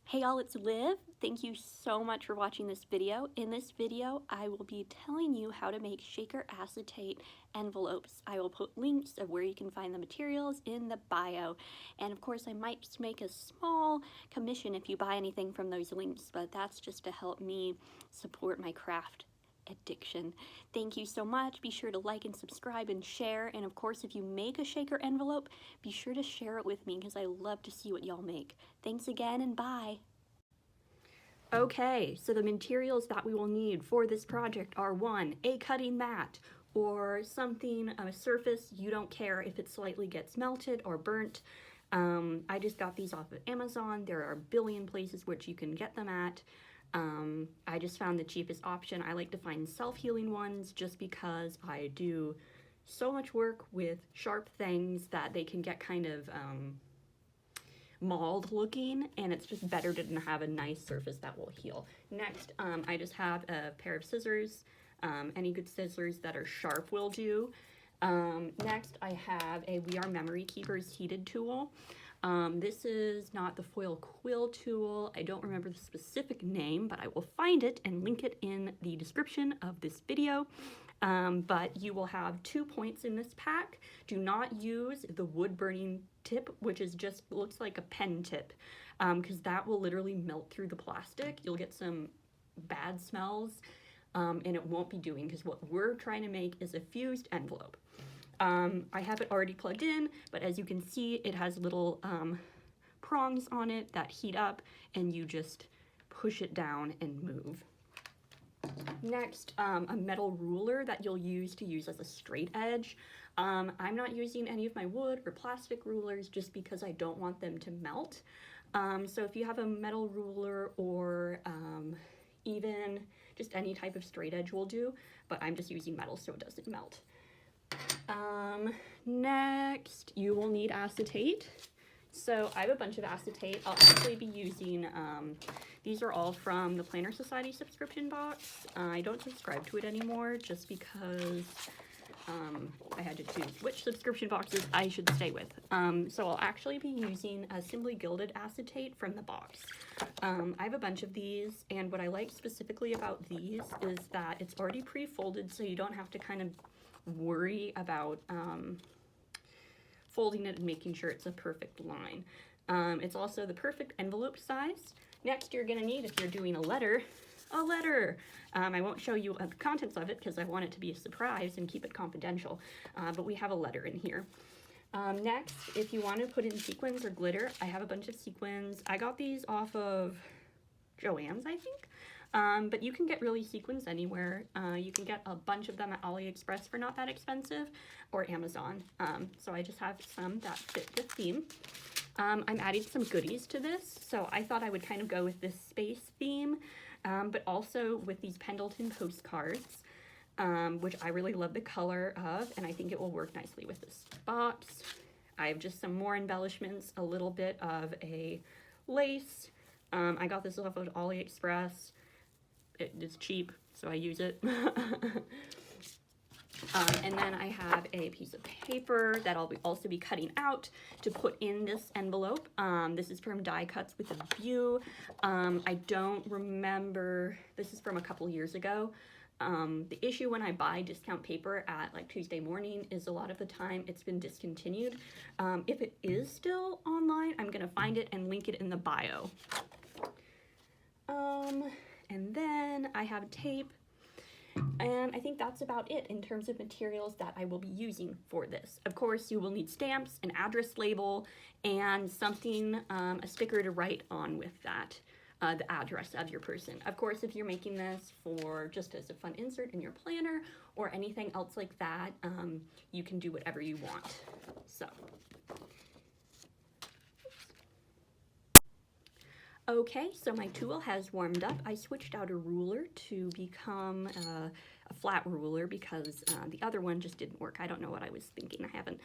Hey y'all, it's Liv. Thank you so much for watching this video. In this video, I will be telling you how to make shaker acetate envelopes. I will put links of where you can find the materials in the bio. And of course, I might just make a small commission if you buy anything from those links, but that's just to help me support my craft addiction. Thank you so much. Be sure to like and subscribe and share. And of course, if you make a shaker envelope, be sure to share it with me because I love to see what y'all make. Thanks again and bye. Okay, so the materials that we will need for this project are 1, a cutting mat or something, a surface. You don't care if it slightly gets melted or burnt. I just got these off of Amazon. There are a billion places which you can get them at. I just found the cheapest option. I like to find self-healing ones just because I do so much work with sharp things that they can get kind of mauled looking, and it's just better to have a nice surface that will heal. Next, I just have a pair of scissors. Any good scissors that are sharp will do. Next, I have a We Are Memory Keepers heated tool. This is not the foil quill tool. I don't remember the specific name, but I will find it and link it in the description of this video. But you will have 2 points in this pack. Do not use the wood burning tip, which is just looks like a pen tip, because that will literally melt through the plastic. You'll get some bad smells, and it won't be doing, because what we're trying to make is a fused envelope. I have it already plugged in, but as you can see, it has little prongs on it that heat up, and you just push it down and move. Next, a metal ruler that you'll use as a straight edge. I'm not using any of my wood or plastic rulers just because I don't want them to melt. So if you have a metal ruler or even just any type of straight edge will do, but I'm just using metal so it doesn't melt. Next, you will need acetate. So I have a bunch of acetate. I'll actually be using, these are all from the Planner Society subscription box. I don't subscribe to it anymore just because I had to choose which subscription boxes I should stay with. So I'll actually be using a Simply Gilded acetate from the box. I have a bunch of these, and what I like specifically about these is that it's already pre-folded, so you don't have to kind of worry about folding it and making sure it's a perfect line. It's also the perfect envelope size. Next, you're gonna need, if you're doing a letter. I won't show you the contents of it because I want it to be a surprise and keep it confidential, but we have a letter in here. Next, if you want to put in sequins or glitter, I have a bunch of sequins. I got these off of Joann's, I think. But you can get really sequins anywhere. You can get a bunch of them at AliExpress for not that expensive, or Amazon. So I just have some that fit the theme. I'm adding some goodies to this, so I thought I would kind of go with this space theme, but also with these Pendleton postcards, which I really love the color of, and I think it will work nicely with this box. I have just some more embellishments, a little bit of a lace. I got this off of AliExpress. It is cheap, so I use it. And then I have a piece of paper that I'll also be cutting out to put in this envelope. This is from Die Cuts with a View. I don't remember, this is from a couple years ago. The issue when I buy discount paper at like Tuesday morning is a lot of the time it's been discontinued. If it is still online, I'm gonna find it and link it in the bio. And then I have tape, and I think that's about it in terms of materials that I will be using for this. Of course, you will need stamps, an address label, and something, a sticker to write on with that, the address of your person. Of course, if you're making this for just as a fun insert in your planner or anything else like that, you can do whatever you want. So. Okay, so my tool has warmed up. I switched out a ruler to become a flat ruler because the other one just didn't work. I don't know what I was thinking. I haven't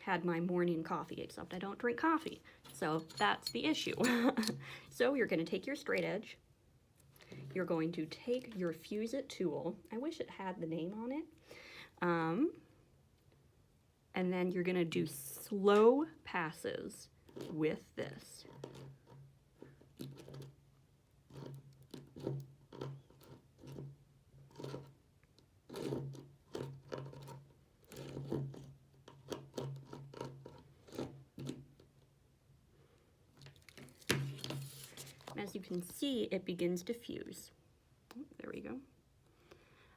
had my morning coffee, except I don't drink coffee. So that's the issue. So you're gonna take your straight edge. You're going to take your Fuse It tool. I wish it had the name on it. And then you're gonna do slow passes with this. As you can see, it begins to fuse. Oh, there we go.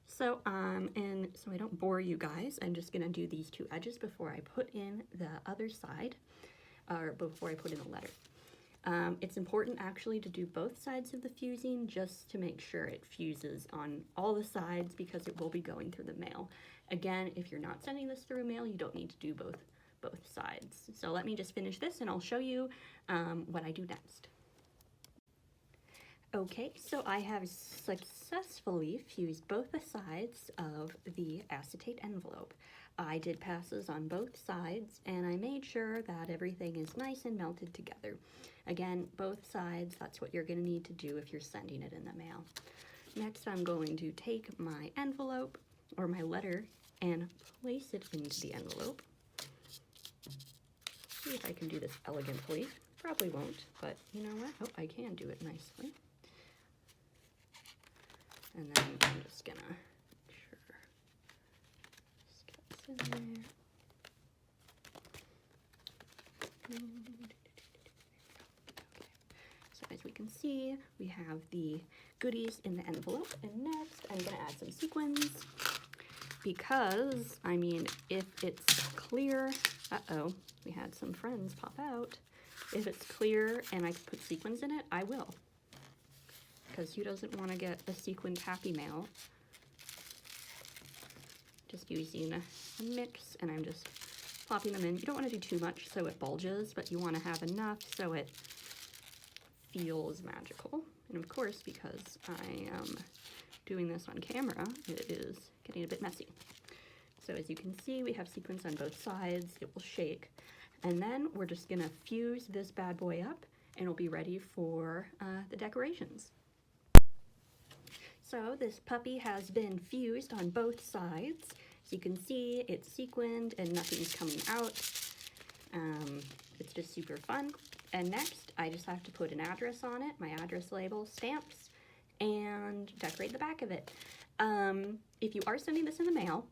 So, and so I don't bore you guys, I'm just gonna do these two edges before I put in the other side, or before I put in the letter. It's important actually to do both sides of the fusing just to make sure it fuses on all the sides because it will be going through the mail. Again, if you're not sending this through mail, you don't need to do both sides. So let me just finish this and I'll show you what I do next. Okay, so I have successfully fused both the sides of the acetate envelope. I did passes on both sides and I made sure that everything is nice and melted together. Again, both sides, that's what you're going to need to do if you're sending it in the mail. Next, I'm going to take my envelope or my letter and place it into the envelope. See if I can do this elegantly. Probably won't, but you know what? Oh, I can do it nicely. And then I'm just gonna make sure this gets in there. Okay. So as we can see, we have the goodies in the envelope. And next, I'm gonna add some sequins because, I mean, if it's clear, uh-oh, we had some friends pop out. If it's clear and I can put sequins in it, I will. Because who doesn't want to get a sequined Happy Mail? Just using a mix, and I'm just plopping them in. You don't want to do too much so it bulges, but you want to have enough so it feels magical. And of course, because I am doing this on camera, it is getting a bit messy. So as you can see, we have sequins on both sides. It will shake. And then we're just going to fuse this bad boy up, and it'll be ready for the decorations. So this puppy has been fused on both sides. As you can see, it's sequined and nothing's coming out. It's just super fun. And next, I just have to put an address on it, my address label, stamps, and decorate the back of it. If you are sending this in the mail,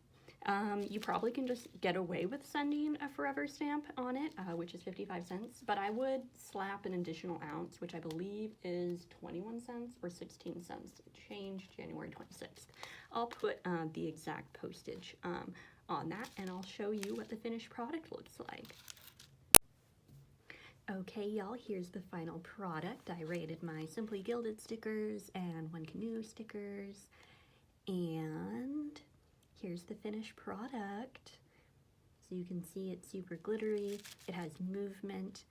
you probably can just get away with sending a forever stamp on it, which is 55 cents, but I would slap an additional ounce, which I believe is 21 cents or 16 cents. It changed January 26th. I'll put the exact postage on that, and I'll show you what the finished product looks like. Okay, y'all, here's the final product. I rated my Simply Gilded stickers and One Canoe stickers, and here's the finished product. So you can see it's super glittery, it has movement,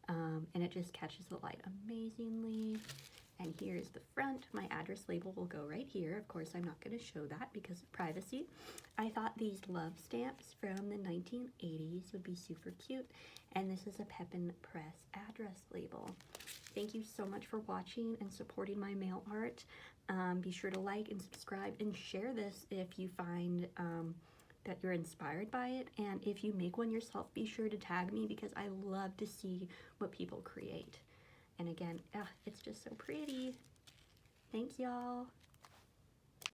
and it just catches the light amazingly. And here's the front. My address label will go right here. Of course, I'm not going to show that because of privacy. I thought these love stamps from the 1980s would be super cute. And this is a Pepin Press address label. Thank you so much for watching and supporting my mail art. Be sure to like and subscribe and share this if you find that you're inspired by it. And if you make one yourself, be sure to tag me because I love to see what people create. And again, it's just so pretty. Thanks, y'all.